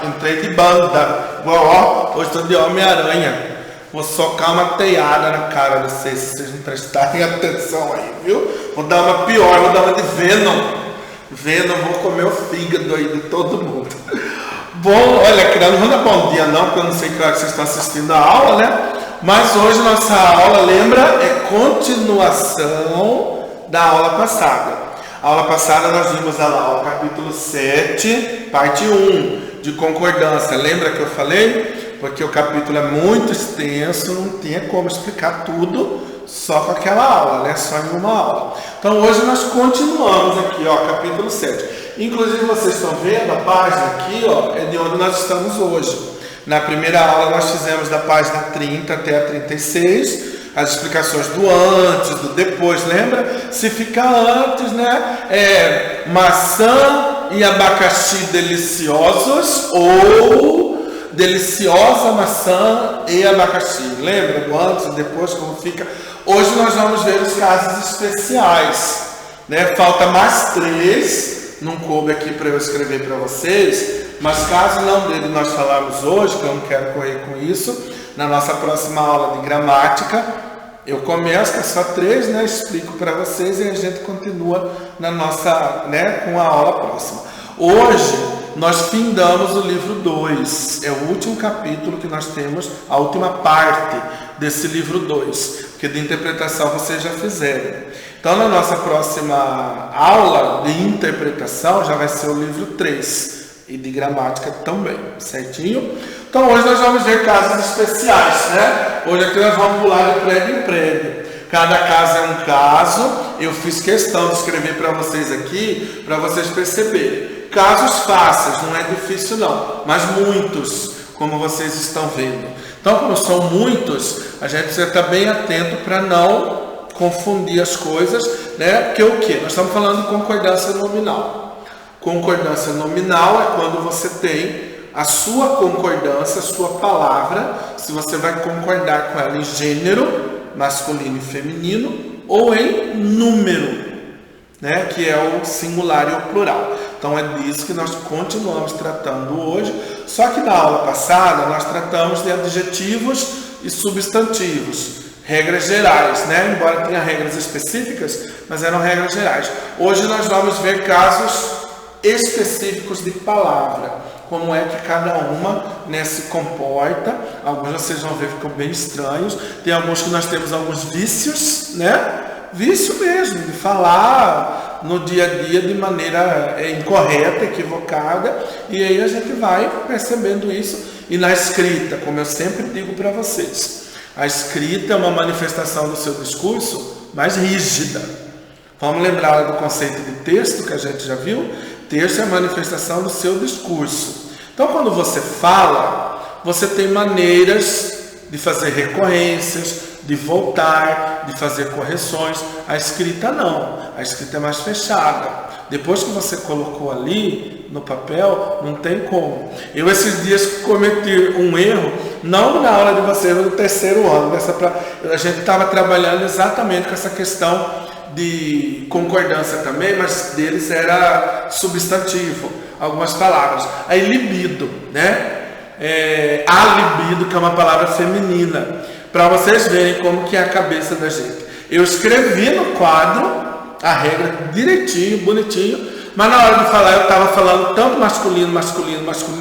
entrei de banda. Ó, hoje estou de Homem-Aranha. Vou socar uma teiada na cara de vocês, se vocês não prestarem atenção aí, viu? Vou dar uma pior, vou dar uma de Venom. Venom, vou comer o fígado aí de todo mundo. Bom, olha, não vou dar bom dia não, porque eu não sei que hora vocês estão assistindo a aula, né? Mas hoje nossa aula, lembra, é continuação da aula passada. A aula passada nós vimos lá o capítulo 7, parte 1, de concordância. Lembra que eu falei? Porque o capítulo é muito extenso, não tinha como explicar tudo só com aquela aula, né? Só em uma aula. Então hoje nós continuamos aqui, ó, capítulo 7. Inclusive vocês estão vendo a página aqui, ó, é de onde nós estamos hoje. Na primeira aula nós fizemos da página 30 até a 36, as explicações do antes, do depois, lembra? Se fica antes, né? Maçã e abacaxi deliciosos ou deliciosa maçã e abacaxi. Lembra do antes e depois, como fica? Hoje nós vamos ver os casos especiais, né? Falta mais 3, não coube aqui para eu escrever para vocês, mas caso não dê de nós falarmos hoje, que eu não quero correr com isso, na nossa próxima aula de gramática, eu começo com só 3, né? Explico para vocês e a gente continua na nossa, né? Com a aula próxima. Hoje nós findamos o livro 2, é o último capítulo que nós temos, a última parte desse livro 2, porque de interpretação vocês já fizeram. Então na nossa próxima aula de interpretação já vai ser o livro 3 e de gramática também, certinho? Então hoje nós vamos ver casos especiais, né? Hoje aqui nós vamos pular de prédio em prédio. Cada caso é um caso, eu fiz questão de escrever para vocês aqui, para vocês perceberem. Casos fáceis, não é difícil não, mas muitos, como vocês estão vendo. Então, como são muitos, a gente precisa estar bem atento para não confundir as coisas, né? Porque o quê? Nós estamos falando de concordância nominal. Concordância nominal é quando você tem a sua concordância, a sua palavra, se você vai concordar com ela em gênero, masculino e feminino, ou em número, né? Que é o singular e o plural. Então é disso que nós continuamos tratando hoje, só que na aula passada nós tratamos de adjetivos e substantivos, regras gerais, né? Embora tenha regras específicas, mas eram regras gerais. Hoje nós vamos ver casos específicos de palavra, como é que cada uma, né, se comporta. Alguns vocês vão ver que ficam bem estranhos, tem alguns que nós temos alguns vícios, né? Vício mesmo, de falar no dia a dia de maneira incorreta, equivocada, e aí a gente vai percebendo isso. E na escrita, como eu sempre digo para vocês, a escrita é uma manifestação do seu discurso mais rígida. Vamos lembrar do conceito de texto que a gente já viu? Texto é a manifestação do seu discurso. Então, quando você fala, você tem maneiras de fazer recorrências, de voltar, de fazer correções. A escrita não, a escrita é mais fechada. Depois que você colocou ali no papel, não tem como. Eu esses dias cometi um erro, não na aula de vocês, no terceiro ano. A gente estava trabalhando exatamente com essa questão de concordância também, mas deles era substantivo, algumas palavras. Aí libido, né? A libido, que é uma palavra feminina, para vocês verem como que é a cabeça da gente. Eu escrevi no quadro a regra direitinho, bonitinho, mas na hora de falar eu estava falando tanto masculino,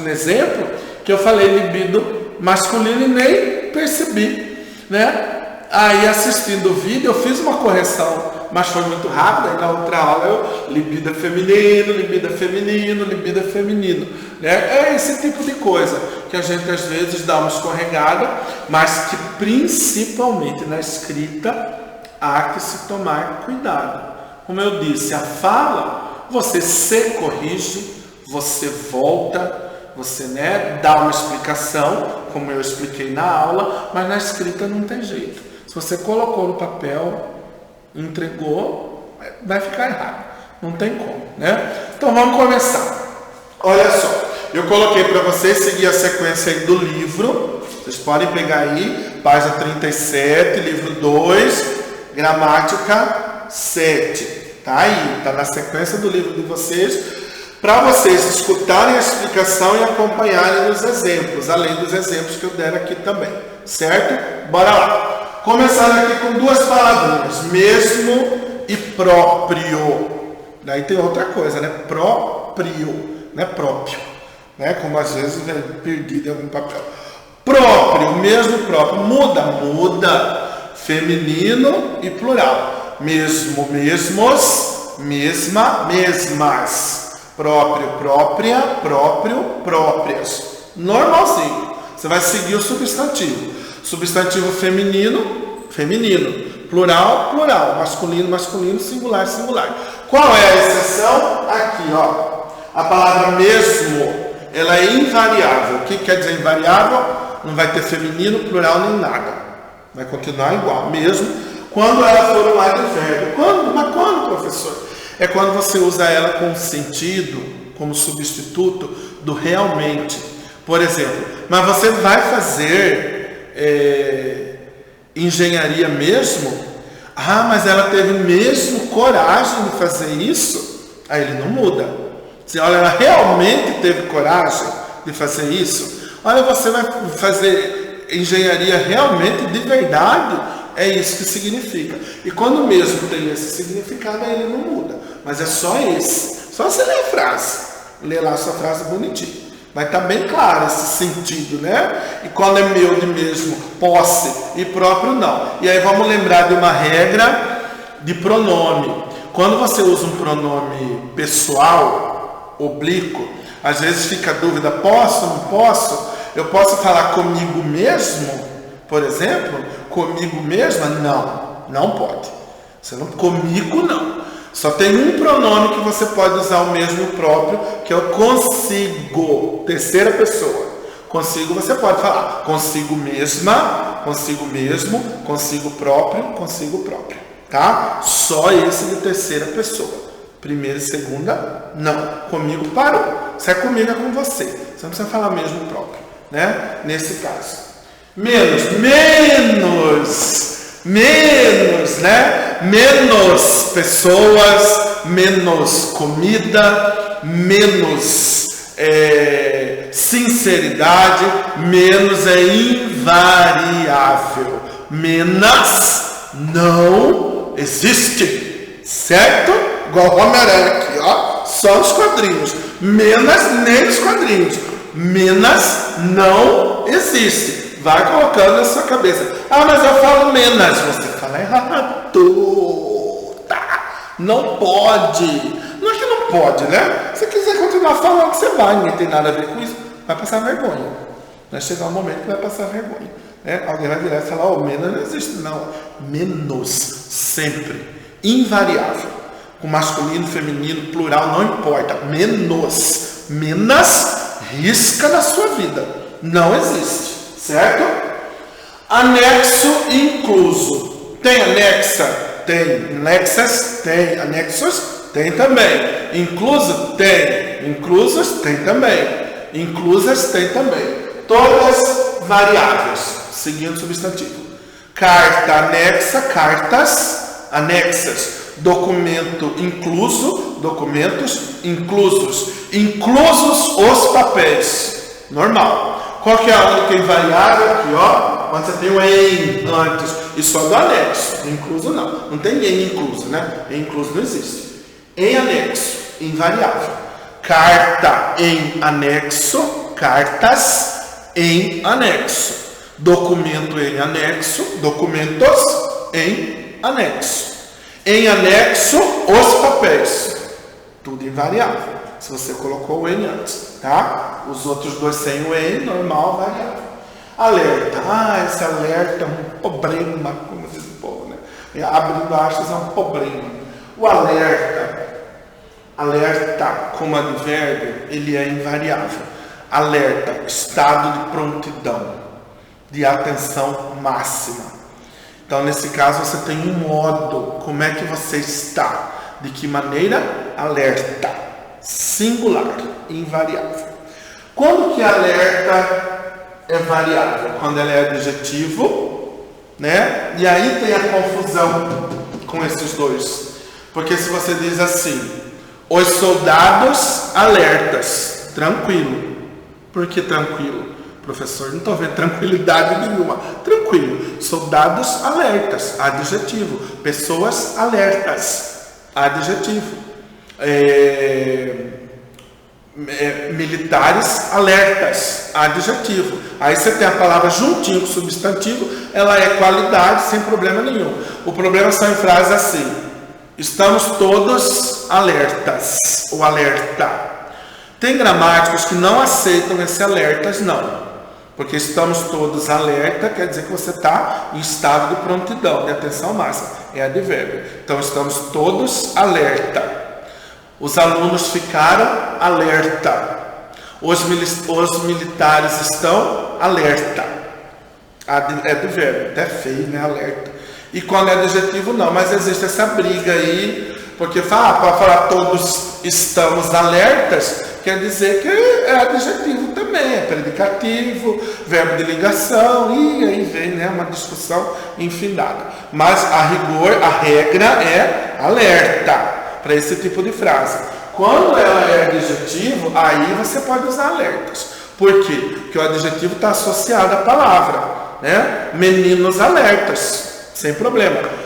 exemplo, que eu falei libido masculino e nem percebi, né? Aí assistindo o vídeo eu fiz uma correção, mas foi muito rápido. Aí na outra aula eu libido feminino, libido feminino, né? É esse tipo de coisa que a gente às vezes dá uma escorregada, mas que principalmente na escrita há que se tomar cuidado. Como eu disse, a fala, você se corrige, você volta, você, né, dá uma explicação, como eu expliquei na aula, mas na escrita não tem jeito. Se você colocou no papel, entregou, vai ficar errado. Não tem como, né? Então vamos começar. Olha só, eu coloquei para vocês seguir a sequência aí do livro. Vocês podem pegar aí, página 37, livro 2, gramática 7. Tá aí, tá na sequência do livro de vocês. para vocês escutarem a explicação e acompanharem os exemplos, além dos exemplos que eu der aqui também, certo? Bora lá. Começando aqui com duas palavrinhas, mesmo e próprio. Daí tem outra coisa, né? Próprio, não é próprio, né? Como às vezes é perdido em algum papel. Próprio, mesmo próprio, muda, feminino e plural. Mesmo, mesmos, mesma, mesmas. Próprio, própria, próprio, próprias. Normalzinho. Você vai seguir o substantivo. Substantivo feminino, feminino. Plural, plural. Masculino, masculino. Singular, singular. Qual é a exceção? Aqui, ó. A palavra mesmo, ela é invariável. O que quer dizer invariável? Não vai ter feminino, plural, nem nada. Vai continuar igual. Mesmo quando ela for um advérbio. Quando? Mas quando, professor? É quando você usa ela com sentido, como substituto do realmente. Por exemplo, mas você vai fazer engenharia mesmo? Ah, mas ela teve mesmo coragem de fazer isso? Aí ele não muda. Se olha, ela realmente teve coragem de fazer isso? Olha, você vai fazer engenharia realmente de verdade? É isso que significa. E quando mesmo tem esse significado, aí ele não muda. Mas é só esse. Só você ler a frase. Ler lá a sua frase bonitinha. Vai estar bem claro esse sentido, né? E quando é meu de mesmo, posse e próprio, não. E aí vamos lembrar de uma regra de pronome. Quando você usa um pronome pessoal, oblíquo, às vezes fica a dúvida, posso, não posso? Eu posso falar comigo mesmo, por exemplo? Comigo mesma? Não, não pode. Você não, comigo não. Só tem um pronome que você pode usar o mesmo próprio, que é o consigo, terceira pessoa. Consigo você pode falar consigo mesma, consigo mesmo, consigo próprio, tá? Só esse de terceira pessoa. Primeira e segunda, não. Comigo parou. Se é comigo, é com você. Você não precisa falar mesmo próprio, né? Nesse caso. Menos, né? Menos pessoas, menos comida, menos sinceridade, menos é invariável. Menos não existe, certo? Igual o Homem-Aranha aqui, ó, só nos quadrinhos. Menos nem nos quadrinhos. Menos não existe. Vai colocando na sua cabeça. Ah, mas eu falo menos. Você fala errado. Tá. Não pode. Não é que não pode, né? Se quiser continuar falando, você vai. Não tem nada a ver com isso. Vai passar vergonha. Vai chegar um momento que vai passar vergonha. Né? Alguém vai virar e falar, oh, menos não existe. Não. Menos. Sempre. Invariável. Com masculino, feminino, plural, não importa. Menos. Menos risca na sua vida. Não existe. Certo? Anexo incluso. Tem anexa? Tem. Anexas? Tem. Anexos? Tem também. Incluso? Tem. Inclusos? Tem também. Inclusas? Tem também. Todas variáveis. Seguindo o substantivo. Carta anexa, cartas anexas. Documento incluso, documentos inclusos. Inclusos os papéis. Normal. Qual que é a única invariável aqui, ó? Quando você tem o em antes e só do anexo. Incluso não. Não tem em incluso, né? Em incluso não existe. Em anexo, invariável. Carta em anexo, cartas em anexo. Documento em anexo, documentos em anexo. Em anexo, os papéis. Tudo invariável. Se você colocou o em antes, tá? Os outros dois sem o em, normal, variável. Alerta. Ah, esse alerta é um problema, como diz o povo, né? Abrindo aspas, é um problema. O alerta como advérbio, ele é invariável. Alerta, estado de prontidão, de atenção máxima. Então, nesse caso, você tem um modo. Como é que você está? De que maneira? Alerta. Singular, invariável. Quando que alerta é variável? Quando ela é adjetivo, né? E aí tem a confusão com esses dois. Porque se você diz assim, Os soldados alertas. Tranquilo. Por que tranquilo? Professor, não estou vendo tranquilidade nenhuma. Tranquilo. Soldados alertas. Adjetivo. Pessoas alertas. Adjetivo. Militares alertas. Adjetivo. Aí você tem a palavra juntinho com o substantivo. Ela é qualidade sem problema nenhum. O problema são em frases assim: estamos todos alertas. O alerta. Tem gramáticos que não aceitam esse alertas, não. Porque estamos todos alerta, quer dizer que você está em estado de prontidão, de atenção máxima. É advérbio. Então, estamos todos alerta. Os alunos ficaram alerta. Os militares estão alerta. É advérbio. Até feio, né? Alerta. E quando é adjetivo, não. Mas existe essa briga aí. Porque para falar todos estamos alertas, quer dizer que é adjetivo também, é predicativo, verbo de ligação, e aí vem, né, uma discussão infindável. Mas a rigor, a regra é alerta para esse tipo de frase. Quando ela é adjetivo, aí você pode usar alertas. Por quê? Porque o adjetivo está associado à palavra, né? Meninos alertas, sem problema.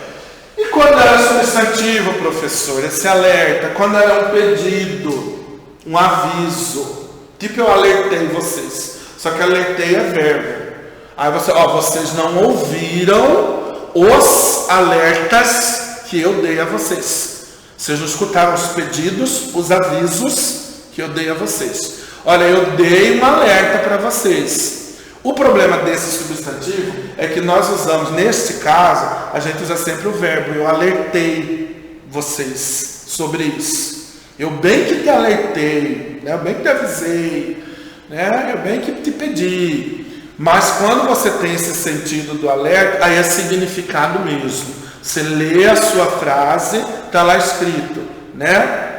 E quando era substantivo, professor, esse alerta, quando era um pedido, um aviso, tipo eu alertei vocês, só que alertei é verbo. Aí vocês não ouviram os alertas que eu dei a vocês. Vocês não escutaram os pedidos, os avisos que eu dei a vocês. Olha, eu dei um alerta para vocês. O problema desse substantivo é que nós usamos, neste caso, a gente usa sempre o verbo. Eu alertei vocês sobre isso. Eu bem que te alertei, né? Eu bem que te avisei, né? Eu bem que te pedi. Mas quando você tem esse sentido do alerta, aí é significado mesmo. Você lê a sua frase, está lá escrito, né?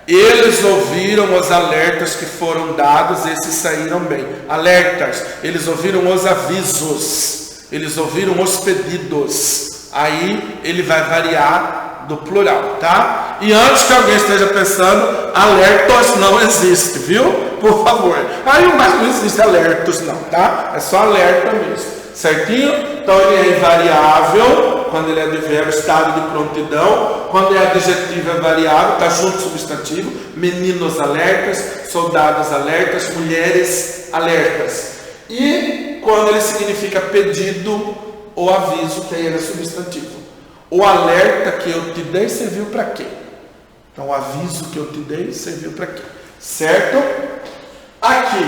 Eles ouviram os alertas que foram dados, esses saíram bem. Alertas, eles ouviram os avisos, eles ouviram os pedidos. Aí ele vai variar do plural, tá? E antes que alguém esteja pensando, alertos não existe, viu? Por favor. Mas não existe alertos não, tá? É só alerta mesmo. Certinho? Então ele é invariável, quando ele é advérbio, estado de prontidão. Quando é adjetivo é variável, está junto substantivo. Meninos alertas, soldados alertas, mulheres alertas. E quando ele significa pedido ou aviso, que aí ele é substantivo. O alerta que eu te dei serviu para quê? Então o aviso que eu te dei serviu para quê? Certo? Aqui,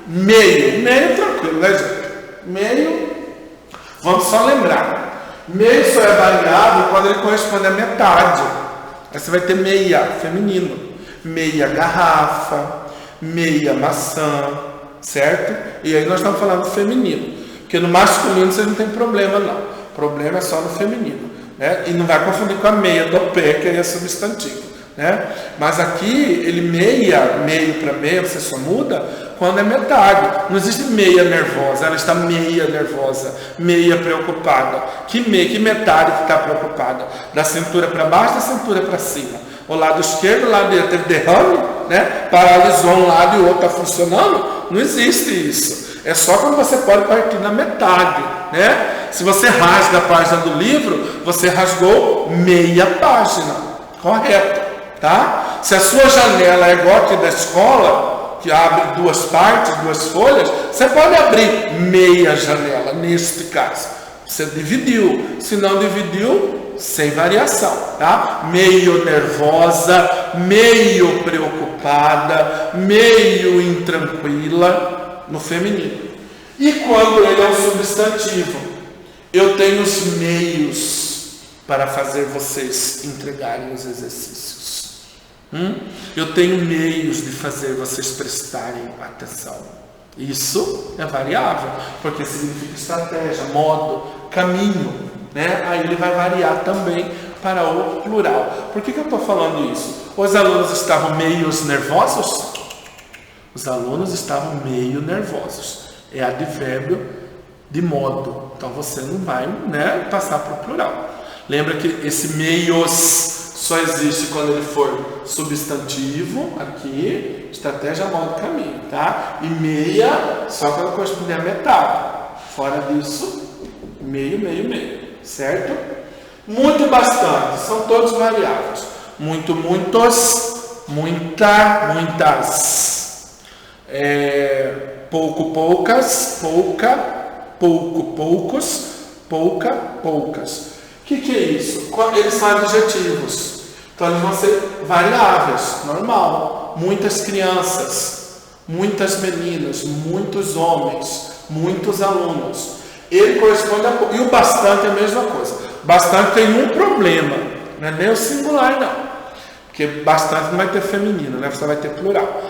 meio tranquilo, né, gente? Meio, vamos só lembrar, meio só é variável quando ele corresponde à metade. Aí você vai ter meia, feminino, meia garrafa, meia maçã, certo? E aí nós estamos falando do feminino, porque no masculino você não tem problema não, o problema é só no feminino, né? E não vai confundir com a meia do pé, que aí é substantivo, né? Mas aqui, ele meio para meia, você só muda quando é metade. Não existe meia nervosa, ela está meia nervosa, meia preocupada. Que metade que está preocupada? Da cintura para baixo, da cintura para cima. O lado esquerdo, o lado direito teve derrame, né? Paralisou um lado e o outro está funcionando. Não existe isso. É só quando você pode partir na metade, né? Se você rasga a página do livro, você rasgou meia página. Correto, tá? Se a sua janela é igual aqui da escola, que abre duas partes, duas folhas, você pode abrir meia janela, neste caso. Você dividiu, se não dividiu, sem variação, tá? Meio nervosa, meio preocupada, meio intranquila, no feminino. E quando ele é um substantivo, eu tenho os meios para fazer vocês entregarem os exercícios. Eu tenho meios de fazer vocês prestarem atenção. Isso é variável, porque significa estratégia, modo, caminho, né? Aí ele vai variar também para o plural. Por que eu estou falando isso? Os alunos estavam meio nervosos? Os alunos estavam meio nervosos. É advérbio de modo. Então você não vai, né, passar para o plural. Lembra que esse meios só existe quando ele for substantivo, aqui, estratégia, modo, caminho, tá? E meia, só quando corresponder a metade. Fora disso, meio, meio, meio, certo? Muito e bastante, são todos variáveis. Muito, muitos, muita, muitas. Pouco, poucas, pouca, pouco, poucos, pouca, poucas. O que é isso? Eles são adjetivos. Então eles vão ser variáveis, normal. Muitas crianças, muitas meninas, muitos homens, muitos alunos. Ele corresponde a... E o bastante é a mesma coisa. Bastante tem um problema, não é nem o singular não. Porque bastante não vai ter feminino, né? Você vai ter plural.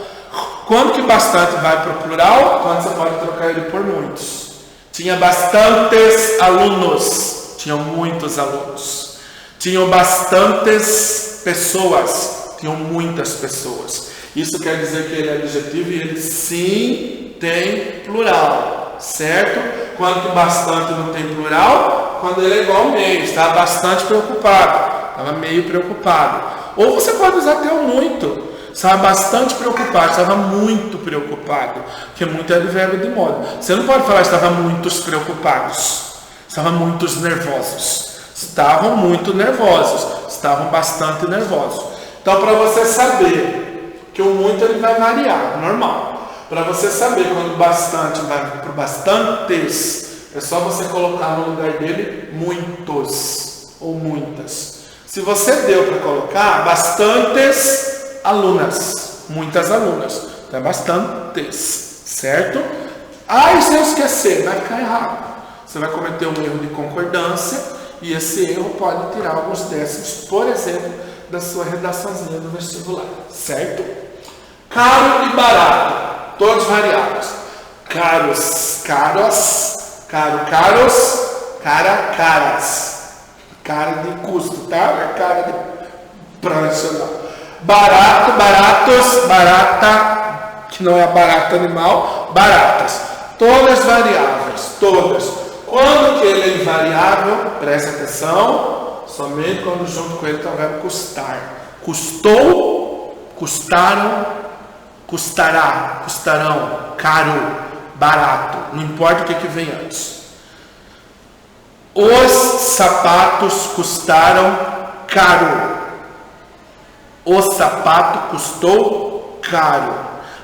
Quando que bastante vai para o plural? Quando você pode trocar ele por muitos. Tinha bastantes alunos. Tinham muitos alunos. Tinham bastantes pessoas. Tinham muitas pessoas. Isso quer dizer que ele é adjetivo e ele sim tem plural. Certo? Quando que bastante não tem plural? Quando ele é igual ao meio. Estava bastante preocupado. Estava meio preocupado. Ou você pode usar até o muito. Estava bastante preocupado. Estava muito preocupado. Porque muito é advérbio de modo. Você não pode falar estava muitos preocupados. Estavam muitos nervosos. Estavam muito nervosos. Estavam bastante nervosos. Então, para você saber que o muito ele vai variar, normal. Para você saber quando bastante vai para bastantes, é só você colocar no lugar dele muitos ou muitas. Se você deu para colocar bastantes alunas, muitas alunas, então é bastantes, certo? E se eu esquecer, vai ficar errado. Você vai cometer um erro de concordância e esse erro pode tirar alguns décimos, por exemplo, da sua redaçãozinha do vestibular, certo? Caro e barato, todos variáveis. Caros, caros, caro, caros, cara, caras. Cara de custo, tá? É cara de prancha, não. Barato, baratos, barata, que não é barata animal, baratas. Todas variáveis, todas. Quando que ele é invariável, preste atenção, somente quando junto com ele está o verbo custar. Custou, custaram, custará, custarão, caro, barato, não importa o que vem antes. Os sapatos custaram caro. O sapato custou caro.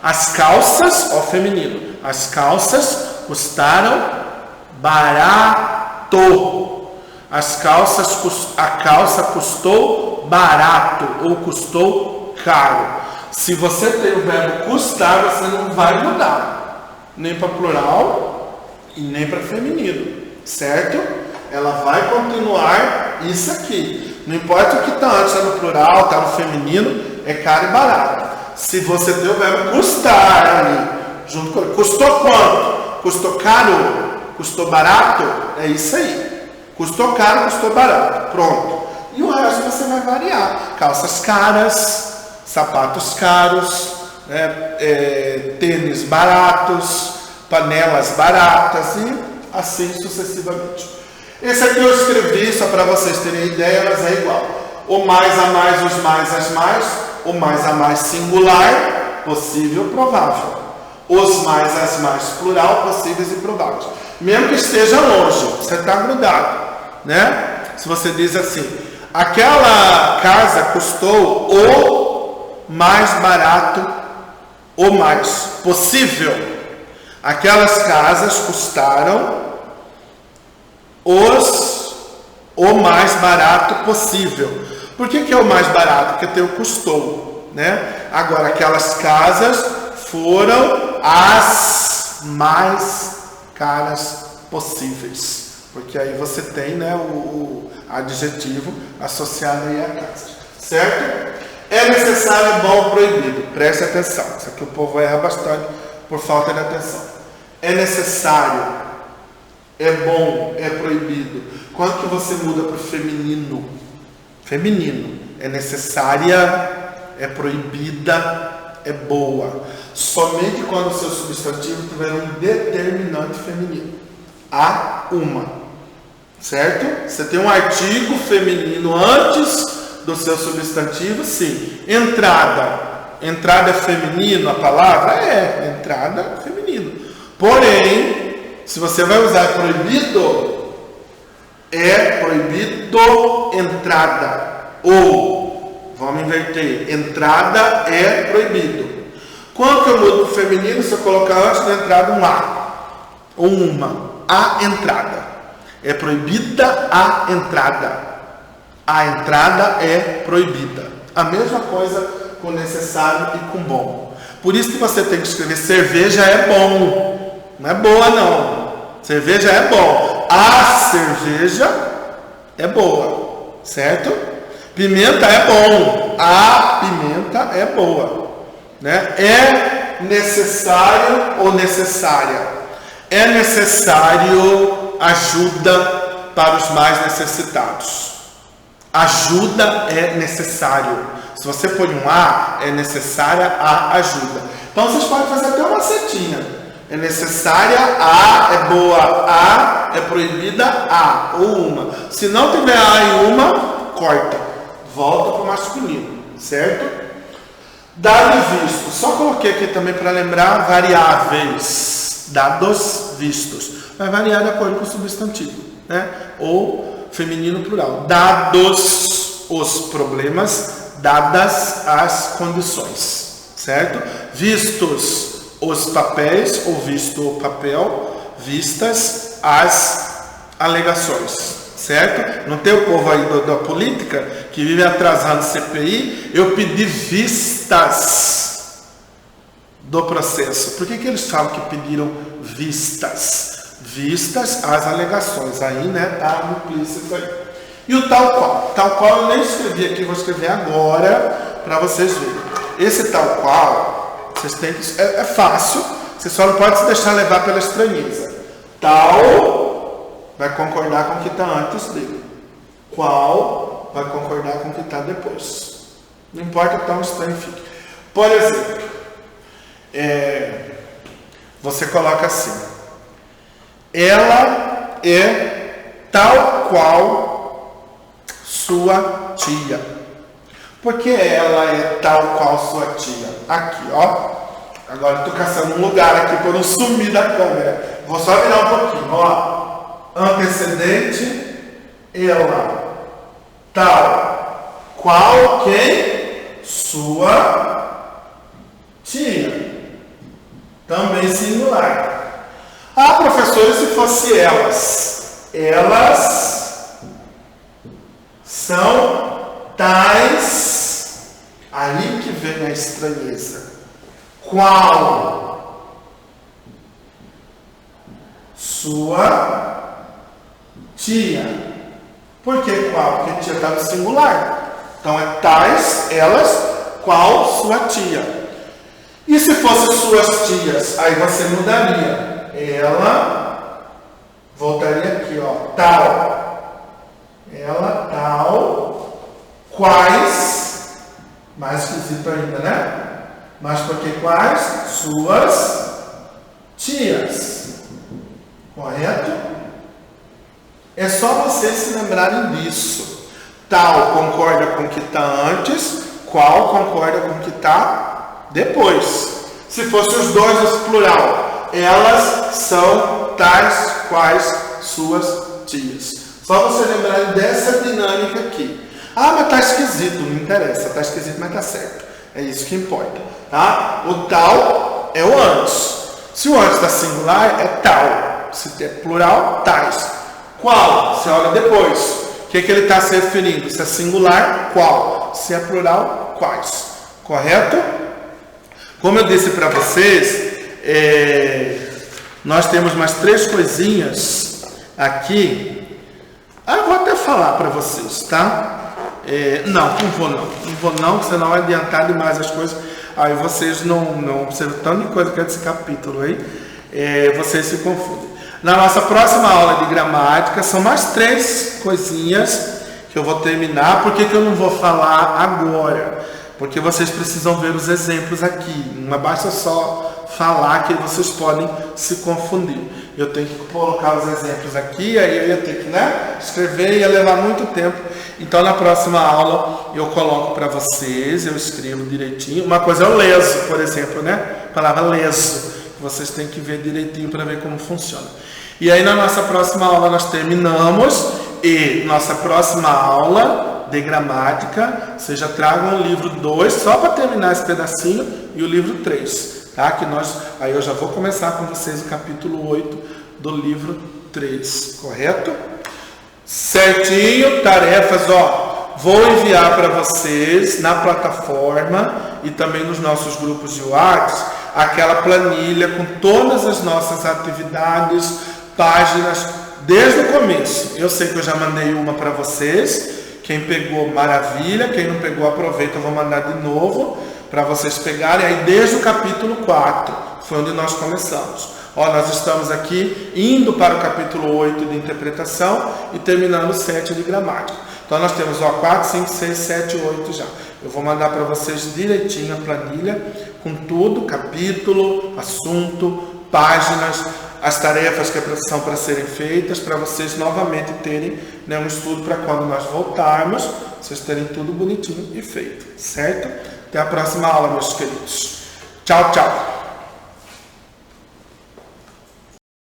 As calças, ó feminino, as calças custaram barato. As calças, a calça custou barato ou custou caro. Se você tem o verbo custar, você não vai mudar, nem para plural e nem para feminino, certo? Ela vai continuar isso aqui. Não importa o que está antes, está no plural, está no feminino, é caro e barato. Se você tem o verbo custar ali, junto com ele, custou quanto? Custou caro? Custou barato? É isso aí. Custou caro, custou barato. Pronto. E o resto você vai variar. Calças caras, sapatos caros, tênis baratos, panelas baratas e assim sucessivamente. Esse aqui eu escrevi só para vocês terem ideia, mas é igual. O mais a mais, os mais as mais, o mais a mais singular, possível, provável. Os mais as mais plural, possíveis e prováveis. Mesmo que esteja longe, você está grudado, né? Se você diz assim, aquela casa custou o mais barato, o mais possível. Aquelas casas custaram o mais barato possível. Por que é o mais barato? Porque tem o custou, né? Agora, aquelas casas foram as mais caras possíveis, porque aí você tem, né, o adjetivo associado aí à casa, certo? É necessário, é bom, proibido. Preste atenção, isso aqui o povo erra bastante por falta de atenção. É necessário, é bom, é proibido. Quando que você muda para o feminino? Feminino. É necessária, é proibida, é boa. Somente quando o seu substantivo tiver um determinante feminino. Há uma. Certo? Você tem um artigo feminino antes do seu substantivo, sim. Entrada é feminino, a palavra entrada é feminino. Porém, se você vai usar proibido entrada. Ou, vamos inverter, entrada é proibido. Quando que eu mudo para o feminino, se eu colocar antes da entrada um A, ou uma, a entrada. É proibida a entrada. A entrada é proibida. A mesma coisa com necessário e com bom. Por isso que você tem que escrever cerveja é bom. Não é boa não. Cerveja é bom. A cerveja é boa. Certo? Pimenta é bom. A pimenta é boa. Né? É necessário ou necessária? É necessário ajuda para os mais necessitados. Ajuda é necessário. Se você põe um A, é necessária a ajuda. Então vocês podem fazer até uma setinha. É necessária a, é boa a, é proibida a, ou uma. Se não tiver a e uma, corta. Volta para o masculino, certo? Dado e visto. Só coloquei aqui também para lembrar variáveis. Dados vistos. Vai variar de acordo com o substantivo, né? Ou feminino plural. Dados os problemas, dadas as condições, certo? Vistos os papéis, ou visto o papel, vistas as alegações, certo? Não tem o povo aí da política que vive atrasando CPI, eu pedi vistas do processo. Por que eles falam que pediram vistas? Vistas as alegações. Aí, né, tá implícito aí. E o tal qual? Tal qual eu nem escrevi aqui, vou escrever agora para vocês verem. Esse tal qual, vocês têm que... É fácil, você só não pode se deixar levar pela estranheza. Tal vai concordar com o que está antes dele. Qual vai concordar com o que está depois. Não importa tão estranho fique. Por exemplo, você coloca assim: ela é tal qual sua tia. Por que ela é tal qual sua tia? Aqui, ó. Agora eu tô caçando um lugar aqui para não sumir da câmera. Vou só virar um pouquinho, ó. Antecedente, ela tal qual quem? Sua tia. Também singular. Ah, professor, se fosse elas? Elas são tais. Aí que vem a estranheza. Qual? Sua tia. Por que qual? Porque tia está no singular. Então é tais, elas, qual sua tia. E se fosse suas tias? Aí você mudaria. Ela, voltaria aqui, ó, tal. Ela, tal. Quais? Mais esquisito ainda, né? Mas porque quais? Suas tias. Correto? É só vocês se lembrarem disso. Tal concorda com o que está antes, qual concorda com o que está depois. Se fosse os dois, os plural. Elas são tais quais suas tias. Só você lembrarem dessa dinâmica aqui. Ah, mas tá esquisito. Não interessa. Tá esquisito, mas tá certo. É isso que importa. Tá? O tal é o antes. Se o antes está singular, é tal. Se é plural, tais. Qual? Você olha depois. O que ele está se referindo? Se é singular, qual? Se é plural, quais. Correto? Como eu disse para vocês, nós temos mais 3 coisinhas aqui. Eu vou até falar para vocês, tá? Não vou não, senão vai adiantar demais as coisas. Aí vocês não observam tanto de coisa que é desse capítulo aí, vocês se confundem. Na nossa próxima aula de gramática, são mais 3 coisinhas que eu vou terminar. Por que eu não vou falar agora? Porque vocês precisam ver os exemplos aqui. Não basta só falar que vocês podem se confundir. Eu tenho que colocar os exemplos aqui, aí eu ia ter que, escrever, ia levar muito tempo. Então na próxima aula eu coloco para vocês, eu escrevo direitinho. Uma coisa é o leso, por exemplo, A palavra leso. Vocês têm que ver direitinho para ver como funciona. E aí na nossa próxima aula nós terminamos, e nossa próxima aula de gramática, vocês já tragam o livro 2, só para terminar esse pedacinho, e o livro 3, tá? Aí eu já vou começar com vocês o capítulo 8 do livro 3, correto? Certinho, tarefas, vou enviar para vocês na plataforma e também nos nossos grupos de WhatsApp aquela planilha com todas as nossas atividades, páginas, desde o começo. Eu sei que eu já mandei uma para vocês. Quem pegou, maravilha. Quem não pegou, aproveita, eu vou mandar de novo para vocês pegarem. Aí desde o capítulo 4 foi onde nós começamos. Nós estamos aqui indo para o capítulo 8 de interpretação e terminando o 7 de gramática. Então nós temos 4, 5, 6, 7, 8 já. Eu vou mandar para vocês direitinho a planilha com tudo, capítulo, assunto, páginas, as tarefas que são para serem feitas, para vocês novamente terem um estudo para quando nós voltarmos, vocês terem tudo bonitinho e feito, certo? Até a próxima aula, meus queridos. Tchau, tchau.